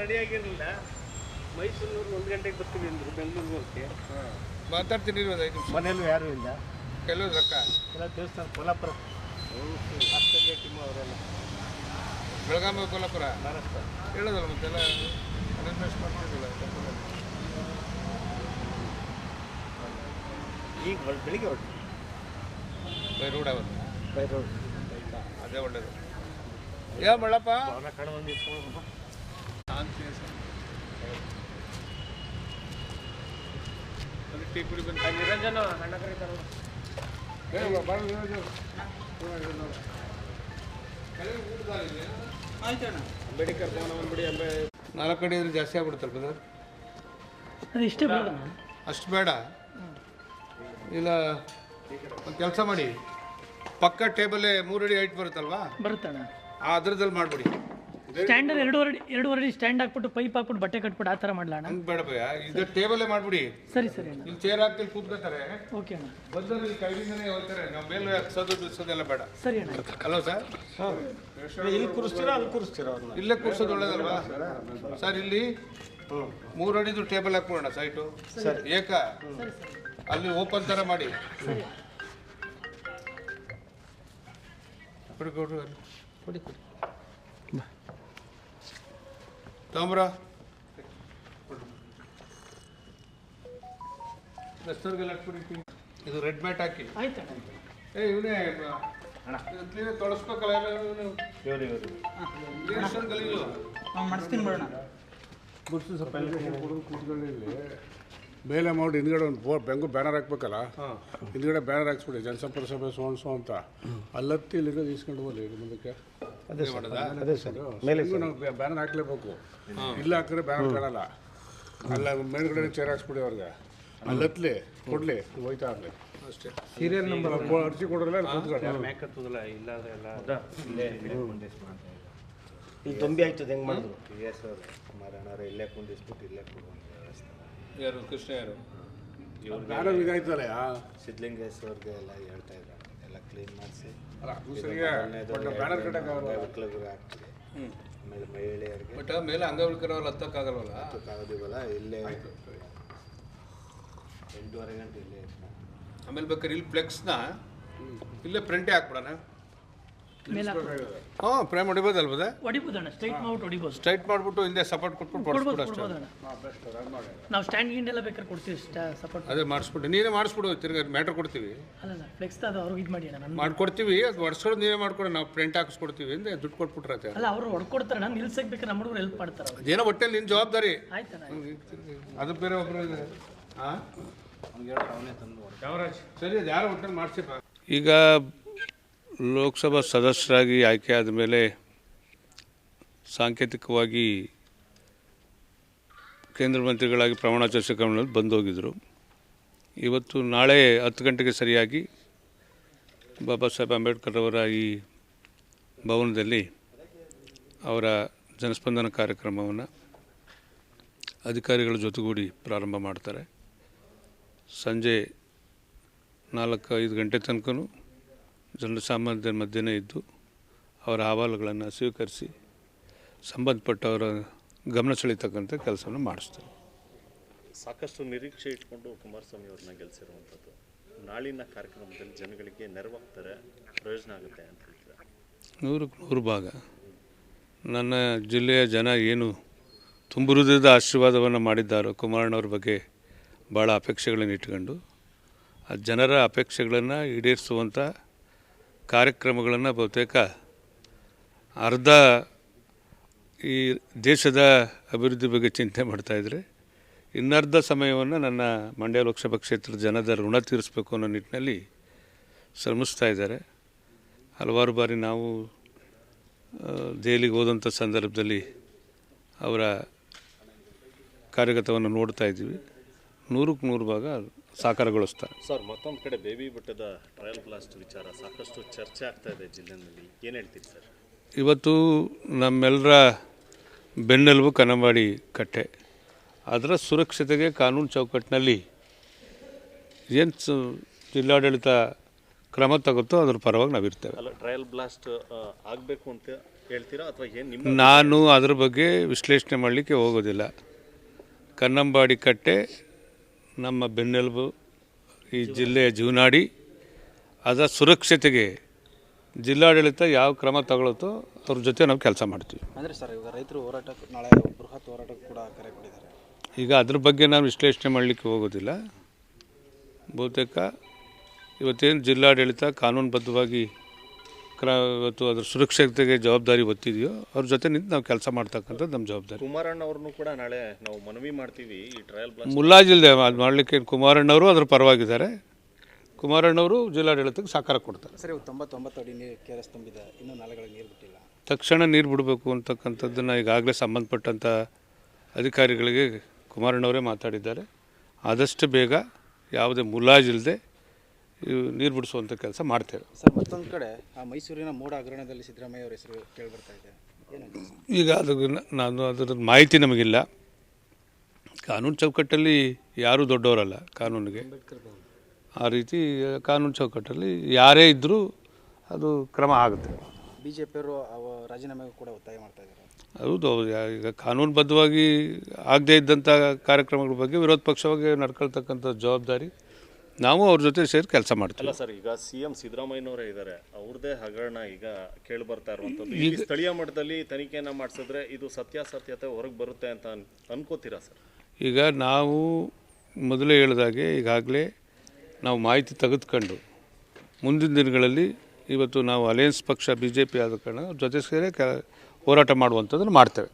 Ready ಆಗಿರಲಿಲ್ಲ. ಮೈಸೂರಿನವ್ರು 1 ಗಂಟೆಗೆ ಬರ್ತೀವಿ ಅಂದರು ಬೆಂಗಳೂರಿಗೆ ಹೋಗಿ. ಮಾತಾಡ್ತೀನಿ ಇರೋದು 5 ನಿಮಿಷ. ಮನೇಲೂ ಯಾರೂ ಇಲ್ಲ. ಕೆಲವು ರೊಕ್ಕ ಎಲ್ಲ ದೇವಸ್ಥಾನ ಕೊಲ್ಲಾಪುರ ಆಸ್ಟ್ರೇಲಿಯಾ ಟೀಮು ಅವರೆಲ್ಲ ಬೆಳಗಾವಿ ಕೊಲ್ಲಾಪುರ ಮಹಾರಾಷ್ಟ್ರ ಹೇಳೋದಲ್ಲ ಮತ್ತೆಲ್ಲ ಅರೇಂಜ್ಮೆಂಟ್ಸ್ ಮಾಡ್ತಿದ್ದಿಲ್ಲ. ಈಗ ಬೆಳಿಗ್ಗೆ ಹೊರಟು ಬೈ ರೋಡ್ ಅವತ್ತು ಬೈ ರೋಡ್ ಅದೇ ಒಳ್ಳೇದು. ಯಾವ ಮಳ್ಳಪ್ಪ ಅವನ ಕಡೆ ಒಂದು ಇಟ್ಕೊಂಡು ಟೀ ಕುಡಿ ಬಂದು ನಿರಂಜನ ಅಣ್ಣ ಕರೀತಾರೆ. ಅಂಬೇಡ್ಕರ್ ಭವನ ಬಂದ್ಬಿಡಿ. 4 ಅಡಿ ಇದ್ರೆ ಜಾಸ್ತಿ ಆಗ್ಬಿಡುತ್ತಲ್ಲ ಬ್ರದರ್. ಅದು ಇಷ್ಟೇ ಬೇಡ ಅಷ್ಟು ಬೇಡ. ಇಲ್ಲ ಒಂದು ಕೆಲಸ ಮಾಡಿ, ಪಕ್ಕ ಟೇಬಲ್ಲೇ 3 ಅಡಿ ಹೈಟ್ ಬರುತ್ತಲ್ವಾ, ಬರುತ್ತಣ್ಣ. ಆ ಅದರದಲ್ಲಿ ಮಾಡಿಬಿಡಿ. ಸ್ಟ್ಯಾಂಡರ್ 2.5 ಅಡಿ ಸ್ಟ್ಯಾಂಡ್ ಹಾಕ್ಬಿಟ್ಟು ಪೈಪ್ ಹಾಕ್ಬಿಟ್ಟು ಬಟ್ಟೆ ಕಟ್ಬಿಟ್ಟು ಆ ಥರ ಮಾಡಲಣ್ಣ. ಹಂಗೆ ಬೇಡ ಭಯ, ಇದು ಟೇಬಲ್ಲೇ ಮಾಡಿಬಿಡಿ. ಸರಿ ಸರಿ ಅಣ್ಣ. ಇಲ್ಲಿ ಚೇರ್ ಹಾಕಿ ಕೂತ್ಕೋತಾರೆ, ಓಕೆ ಅಣ್ಣ. ಬಂದವರು ಇಲ್ಲಿ ಕೈಲಿಂದನೇ ಹೋಗ್ತಾರೆ. ನಾವು ಮೇಲೆ ಹತ್ಸೋದು ಬಿಡಿಸೋದೆಲ್ಲ ಬೇಡ. ಸರಿ ಅಣ್ಣ. ಅಲ್ವಾ ಸರ್? ಇಲ್ಲಿ ಕೂರಿಸ್ತೀರಾ ಅಲ್ಲಿ ಕೂರಿಸ್ತೀರಾ ಅವ್ರನ್ನ? ಇಲ್ಲೇ ಕೂರ್ಸೋದು ಒಳ್ಳೇದಲ್ವಾ ಸರ್? ಇಲ್ಲಿ 3 ಅಡಿದು ಟೇಬಲ್ ಹಾಕ್ಬಿಡೋಣ ಸೈಟು ಏಕ, ಅಲ್ಲಿ ಓಪನ್ ಥರ ಮಾಡಿ ಕೊಡಿ ಕೊಡಿ ಕೊಡಿ ಕೊಡಿ ತಾಮ್ರ ದಸ್ತರ್ಗೆಲ್ಲ ಹಾಕ್ಬಿಡಿ. ಇದು ರೆಡ್ ಮ್ಯಾಟ್ ಹಾಕಿ. ಆಯ್ತಣ್ಣ. ಇವನೇ ಕ್ಲೀನಾಗಿ ತೊಳಸ್ಬೇಕಲ್ಲ ಎಲ್ಲ. ಇಷ್ಟೊಂದು ಗಲೀಜು ನಾವು ಮಾಡಿಸ್ತೀನಿ ಬಿಡೋಣ. ಗುಡ್ಸು ಸ್ವಲ್ಪ ಕೂತ್ಕೊಳ್ಳಿ. ಮೇಲೆ ಮಾಡಿ ಹಿಂದ್ಗಡೆ ಒಂದು ಬೆಂಗು ಬ್ಯಾನರ್ ಹಾಕ್ಬೇಕಲ್ಲ, ಹಿಂದ್ಗಡೆ ಬ್ಯಾನರ್ ಹಾಕ್ಸ್ಬಿಡಿ, ಜನಸಂಪರ್ಕ ಸಭೆ ಸೋ ಅಂತ. ಅಲ್ಲತ್ತಿ ಇಲ್ಲಿಂದ ಈಸ್ಕೊಂಡು ಹೋಗಿ ಮುಂದಕ್ಕೆ. ಅದೇ ಸರ್ ಮೇಲೆ ನಾವು ಬ್ಯಾನರ್ ಹಾಕ್ಲೇಬೇಕು. ಇಲ್ಲ ಹಾಕಿದ್ರೆ ಬ್ಯಾನರ್ ಕಾಣಲ್ಲ. ಅಲ್ಲ ಮೇಲ್ಗಡೆ ಚೇರ್ ಹಾಕ್ಸ್ಬಿಡಿ ಅವ್ರಿಗೆ. ಅಲ್ಲತ್ಲಿ ಕೊಡ್ಲಿ, ಹೋಯ್ತಾ ಆಗಲಿ ಅಷ್ಟೇ. ಸೀರಿಯಲ್ ನಂಬರ್ ಅರ್ಜಿ ಕೊಡ್ರಲ್ಲ ಕೂತ್ಕೊಳ್ಳಿ. ಮೇಕತ್ತದಲ್ಲ ಇಲ್ಲಾದ್ರೆ ಎಲ್ಲ ಇಲ್ಲಿ ತುಂಬಿ ಆಯ್ತದೆ. ಹೆಂಗೆ ಮಾಡಿದ್ರು ಮಾರಣ್ಣಾರ ಇಲ್ಲೇ ಕುಂದಿಸ್ಬಿಟ್ಟು ಇಲ್ಲೇ ಕೊಡುವಂಥ ವ್ಯವಸ್ಥೆ. ಯಾರು ಕೃಷ್ಣ ಯಾರು? ಬ್ಯಾನರ್ ಇದಾಯ್ತಲ್ಲ ಸಿದ್ಧಲಿಂಗೇಶ್ವರ್ಗೆ ಎಲ್ಲ ಹೇಳ್ತಾ ಇದ್ದಾರೆ, ಎಲ್ಲ ಕ್ಲೀನ್ ಮಾಡಿಸಿ ಬ್ಯಾನರ್ ಕಟ್ಟಕ್ಕಾಗಲ್ಲ. ಮಕ್ಕಳಿಗೆ ಆಗ್ತದೆ. ಆಮೇಲೆ ಮಹಿಳೆಯರಿಗೆ ಬಟ್ ಮೇಲೆ ಅಂಗವಿಕಲರು ಹತ್ತಕ್ಕಾಗಲ್ವಲ್ಲ. ಆಗೋದಿವಲ್ಲ, ಇಲ್ಲೇ 8:30 ಗಂಟೆ ಇಲ್ಲೇ ಇರ್ತಾರೆ. ಆಮೇಲೆ ಬೇಕಾದ್ರೆ ಇಲ್ಲಿ ಫ್ಲೆಕ್ಸ್ನ ಇಲ್ಲೇ ಪ್ರಿಂಟೇ ಹಾಕ್ಬಿಡೋಣ. ಮೇಲೆ ಹಾಂ ಫ್ರೇಮ್ ಹೊಡಿಬೋದಲ್ವದ? ಹೊಡಿಬೋದಣ್ಣ. ಸ್ಟ್ರೈಟ್ ಮಾಡ್ಬಿಟ್ಟು ಹೊಡಿಬೋದು. ಸ್ಟ್ರೈಟ್ ಮಾಡಿಬಿಟ್ಟು ಹಿಂದೆ ಸಪೋರ್ಟ್ ಕೊಟ್ಬಿಟ್ಟು ಕೊಡ್ಬೋದು ಮಾಡಿಸ್ಬಿಡು ಅಷ್ಟೇ. ಕೊಡ್ಬೋದಣ್ಣ. ನಾವು ಸ್ಟ್ಯಾಂಡ್ ಗಿಂಡೆಲ್ಲ ಬೇಕಾದ್ರೆ ಕೊಡ್ತೀವಿ. ಸಪೋರ್ಟ್ ಅದೇ ಮಾಡಿಸ್ಬಿಟ್ಟು ನೀನೇ ಮಾಡಿಸ್ಬಿಡು. ತಿರ್ಗಿ ಮ್ಯಾಟ್ರ್ ಕೊಡ್ತೀವಿ, ಅಲ್ಲ ಫ್ಲೆಕ್ಸ್ ಅದು ಅವ್ರಿಗೆ ಇದು ಮಾಡಿ ಅಣ್ಣ. ನಾನು ಮಾಡ್ಕೊಡ್ತೀವಿ. ಅದು ಹೊಡ್ಸೋದು ನೀವೇ ಮಾಡ್ಕೊಡು, ನಾವು ಪ್ರಿಂಟ್ ಹಾಕಿಸ್ಕೊಡ್ತೀವಿ ಅಂದ್ರೆ ದುಡ್ಡು ಕೊಟ್ಬಿಟ್ರತ್ತೆ. ಅಲ್ಲ ಅವರು ಹೊಡ್ಕೊಡ್ತಾರೆ, ನಾನು ನಿಲ್ಸಕ್ಕೆ ಬೇಕಾದ್ರೆ ನಮ್ಮ ಹುಡುಗರು ಹೆಲ್ಪ್ ಮಾಡ್ತಾರೆ ಅವ್ರು. ಅದೇನೋ ಹೊಟ್ಟೆಲಿ ನಿನ್ನ ಜವಾಬ್ದಾರಿ. ಆಯ್ತಣ್ಣ. ಅದು ಬೇರೆ ಒಬ್ಬರು ಇದೆ. ಹಾಂ ಸರಿ, ಅದು ಯಾರೋ ಹೊಟ್ಟೆಲಿ ಮಾಡಿಸಿಪ್ಪ. ಈಗ ಲೋಕಸಭಾ ಸದಸ್ಯರಾಗಿ ಆಯ್ಕೆ ಆದ ಮೇಲೆ ಸಾಂಕೇತಿಕವಾಗಿ ಕೇಂದ್ರ ಮಂತ್ರಿಗಳಾಗಿ ಪ್ರಮಾಣವಚನ ಸ್ವೀಕರಣದಲ್ಲಿ ಬಂದೋಗಿದ್ದರು. ಇವತ್ತು ನಾಳೆ 10 ಗಂಟೆಗೆ ಸರಿಯಾಗಿ ಬಾಬಾ ಸಾಹೇಬ್ ಅಂಬೇಡ್ಕರ್ ಅವರ ಈ ಭವನದಲ್ಲಿ ಅವರ ಜನಸ್ಪಂದನ ಕಾರ್ಯಕ್ರಮವನ್ನು ಅಧಿಕಾರಿಗಳ ಜೊತೆಗೂಡಿ ಪ್ರಾರಂಭ ಮಾಡ್ತಾರೆ. ಸಂಜೆ 4-5 ಗಂಟೆ ತನಕನೂ ಜನಸಾಮಾನ್ಯರ ಮಧ್ಯೆನೇ ಇದ್ದು ಅವರ ಅಹವಾಲುಗಳನ್ನು ಸ್ವೀಕರಿಸಿ ಸಂಬಂಧಪಟ್ಟವರ ಗಮನ ಸೆಳೀತಕ್ಕಂಥ ಕೆಲಸವನ್ನು ಮಾಡಿಸ್ತಾರೆ. ಸಾಕಷ್ಟು ನಿರೀಕ್ಷೆ ಇಟ್ಕೊಂಡು ಕುಮಾರಸ್ವಾಮಿ ಅವ್ರನ್ನ ಗೆಲ್ಲಿಸಿರುವಂಥದ್ದು. ನಾಳಿನ ಕಾರ್ಯಕ್ರಮದಲ್ಲಿ ಜನಗಳಿಗೆ ನೆರವಾಗ್ತಾರೆ, ಪ್ರಯೋಜನ ಆಗುತ್ತೆ ಅಂತ ಹೇಳ್ತಾರೆ. 100% ಭಾಗ. ನನ್ನ ಜಿಲ್ಲೆಯ ಜನ ಏನು ತುಂಬ ಹೃದಯದ ಆಶೀರ್ವಾದವನ್ನು ಮಾಡಿದ್ದಾರೋ ಕುಮಾರಣ್ಣವ್ರ ಬಗ್ಗೆ ಭಾಳ ಅಪೇಕ್ಷೆಗಳನ್ನು ಇಟ್ಕೊಂಡು ಆ ಜನರ ಅಪೇಕ್ಷೆಗಳನ್ನು ಈಡೇರಿಸುವಂಥ ಕಾರ್ಯಕ್ರಮಗಳನ್ನು ಬಹುತೇಕ ಅರ್ಧ ಈ ದೇಶದ ಅಭಿವೃದ್ಧಿ ಬಗ್ಗೆ ಚಿಂತೆ ಮಾಡ್ತಾಯಿದ್ರೆ, ಇನ್ನರ್ಧ ಸಮಯವನ್ನು ನನ್ನ ಮಂಡ್ಯ ಲೋಕಸಭಾ ಕ್ಷೇತ್ರದ ಜನದ ಋಣ ತೀರಿಸಬೇಕು ಅನ್ನೋ ನಿಟ್ಟಿನಲ್ಲಿ ಶ್ರಮಿಸ್ತಾ ಇದ್ದಾರೆ. ಹಲವಾರು ಬಾರಿ ನಾವು ದೆಹಲಿಗೆ ಹೋದಂಥ ಸಂದರ್ಭದಲ್ಲಿ ಅವರ ಕಾರ್ಯಗತವನ್ನು ನೋಡ್ತಾ ಇದ್ದೀವಿ. 100% ಭಾಗ ಸಾಕಾರಗೊಳಿಸ್ತಾರೆ. ಸರ್, ಮತ್ತೊಂದು ಕಡೆ ಬೇಬಿ ಬೆಟ್ಟದ ಟ್ರಯಲ್ ಬ್ಲಾಸ್ಟ್ ವಿಚಾರ ಸಾಕಷ್ಟು ಚರ್ಚೆ ಆಗ್ತಾ ಇದೆ ಜಿಲ್ಲೆಯಲ್ಲಿ, ಏನು ಹೇಳ್ತೀರಿ ಸರ್? ಇವತ್ತು ನಮ್ಮೆಲ್ಲರ ಬೆನ್ನೆಲುಬು ಕನ್ನಂಬಾಡಿ ಕಟ್ಟೆ. ಅದರ ಸುರಕ್ಷತೆಗೆ ಕಾನೂನು ಚೌಕಟ್ಟಿನಲ್ಲಿ ಏನು ಜಿಲ್ಲಾಡಳಿತ ಕ್ರಮ ತಗುತ್ತೋ ಅದ್ರ ಪರವಾಗಿ ನಾವಿರ್ತೇವೆ. ಅಲ್ಲ, ಟ್ರಯಲ್ ಬ್ಲಾಸ್ಟ್ ಆಗಬೇಕು ಅಂತ ಹೇಳ್ತೀರಾ ಅಥವಾ ಏನು ನಿಮ್ಮ ನಾನು ಅದ್ರ ಬಗ್ಗೆ ವಿಶ್ಲೇಷಣೆ ಮಾಡಲಿಕ್ಕೆ ಹೋಗೋದಿಲ್ಲ. ಕನ್ನಂಬಾಡಿ ಕಟ್ಟೆ ನಮ್ಮ ಬೆನ್ನೆಲುಬು, ಈ ಜಿಲ್ಲೆಯ ಜೀವನಾಡಿ. ಅದರ ಸುರಕ್ಷತೆಗೆ ಜಿಲ್ಲಾಡಳಿತ ಯಾವ ಕ್ರಮ ತಗೊಳುತ್ತೋ ಅವ್ರ ಜೊತೆ ನಾವು ಕೆಲಸ ಮಾಡ್ತೀವಿ. ಅಂದರೆ ಸರ್ ಇವಾಗ ರೈತರು ಹೋರಾಟಕ್ಕೆ ನಾಳೆ ಬೃಹತ್ ಹೋರಾಟಕ್ಕೆ ಕೂಡ ಕರೆ ಕೊಟ್ಟಿದ್ದಾರೆ. ಈಗ ಅದ್ರ ಬಗ್ಗೆ ನಾನು ವಿಶ್ಲೇಷಣೆ ಮಾಡಲಿಕ್ಕೆ ಹೋಗೋದಿಲ್ಲ. ಬಹುತೇಕ ಇವತ್ತೇನು ಜಿಲ್ಲಾಡಳಿತ ಕಾನೂನುಬದ್ಧವಾಗಿ ಇವತ್ತು ಅದ್ರ ಸುರಕ್ಷತೆಗೆ ಜವಾಬ್ದಾರಿ ಹೊತ್ತಿದೆಯೋ ಅವ್ರ ಜೊತೆ ನಿಂತು ನಾವು ಕೆಲಸ ಮಾಡ್ತಕ್ಕಂಥದ್ದು ನಮ್ಮ ಜವಾಬ್ದಾರಿ. ಕುಮಾರಣ್ಣವ್ರನ್ನು ಕೂಡ ನಾಳೆ ನಾವು ಮನವಿ ಮಾಡ್ತೀವಿ ಈ ಟ್ರಯಲ್ ಬ್ಲಾಸ್ಟ್ ಮುಲಾಜಿಲ್ದೆ ಅದು ಮಾಡಲಿಕ್ಕೆ ಕುಮಾರಣ್ಣವರು ಅದ್ರ ಪರವಾಗಿದ್ದಾರೆ. ಕುಮಾರಣ್ಣವರು ಜಿಲ್ಲಾಡಳಿತಕ್ಕೆ ಸಹಕಾರ ಕೊಡ್ತಾರೆ. ಸರ್ ಇವು 99 ಅಡಿ ನೀರು KRS ತುಂಬಿದೆ, ಇನ್ನೂ ನಾಲೆಗಳಿಗೆ ನೀರು ಬಿಟ್ಟಿಲ್ಲ. ತಕ್ಷಣ ನೀರು ಬಿಡಬೇಕು ಅಂತಕ್ಕಂಥದ್ದನ್ನು ಈಗಾಗಲೇ ಸಂಬಂಧಪಟ್ಟಂಥ ಅಧಿಕಾರಿಗಳಿಗೆ ಕುಮಾರಣ್ಣವರೇ ಮಾತಾಡಿದ್ದಾರೆ. ಆದಷ್ಟು ಬೇಗ ಯಾವುದೇ ಮುಲಾಜಿಲ್ಲದೆ ನೀರು ಬಿಡಿಸುವಂಥ ಕೆಲಸ ಮಾಡ್ತೇವೆ. ಸರ್ ಮತ್ತೊಂದು ಕಡೆ ಆ ಮೈಸೂರಿನ ಮೂಡ ಹಗರಣದಲ್ಲಿ ಸಿದ್ದರಾಮಯ್ಯ ಅವರ ಹೆಸರು ಕೇಳಿಬರ್ತಾ ಇದೆ. ಏನು ಈಗ ನಾನು ಅದರ ಮಾಹಿತಿ ನಮಗಿಲ್ಲ. ಕಾನೂನು ಚೌಕಟ್ಟಲ್ಲಿ ಯಾರೂ ದೊಡ್ಡವರಲ್ಲ ಕಾನೂನಿಗೆ. ಆ ರೀತಿ ಕಾನೂನು ಚೌಕಟ್ಟಲ್ಲಿ ಯಾರೇ ಇದ್ದರೂ ಅದು ಕ್ರಮ ಆಗುತ್ತೆ. BJಪಿಯವರು ರಾಜೀನಾಮೆಗೂ ಕೂಡ ಒತ್ತಾಯ ಮಾಡ್ತಾ ಇದ್ದಾರೆ. ಹೌದು, ಈಗ ಕಾನೂನುಬದ್ಧವಾಗಿ ಆಗದೇ ಇದ್ದಂಥ ಕಾರ್ಯಕ್ರಮಗಳ ಬಗ್ಗೆ ವಿರೋಧ ಪಕ್ಷವಾಗಿ ನಡ್ಕೊಳ್ತಕ್ಕಂಥ ಜವಾಬ್ದಾರಿ ನಾವು ಅವ್ರ ಜೊತೆ ಸೇರಿ ಕೆಲಸ ಮಾಡ್ತೀವಿ. ಅಲ್ಲ ಸರ್, ಈಗ CM ಸಿದ್ದರಾಮಯ್ಯನವರೇ ಇದ್ದಾರೆ, ಅವ್ರದ್ದೇ ಹಗರಣ ಈಗ ಕೇಳಿ ಬರ್ತಾ ಇರುವಂಥದ್ದು. ಈಗ ಸ್ಥಳೀಯ ಮಟ್ಟದಲ್ಲಿ ತನಿಖೆಯನ್ನು ಮಾಡಿಸಿದ್ರೆ ಇದು ಸತ್ಯಾಸತ್ಯತೆ ಹೊರಗೆ ಬರುತ್ತೆ ಅಂತ ಅನ್ಕೋತೀರಾ ಸರ್? ಈಗ ನಾವು ಮೊದಲೇ ಹೇಳಿದಾಗೆ ಈಗಾಗಲೇ ನಾವು ಮಾಹಿತಿ ತೆಗೆದುಕೊಂಡು ಮುಂದಿನ ದಿನಗಳಲ್ಲಿ ಇವತ್ತು ನಾವು ಅಲಯನ್ಸ್ ಪಕ್ಷ BJP ಆದ ಕಾರಣ ಜೊತೆ ಸೇರಿ ಹೋರಾಟ ಮಾಡುವಂಥದ್ದನ್ನು ಮಾಡ್ತೇವೆ.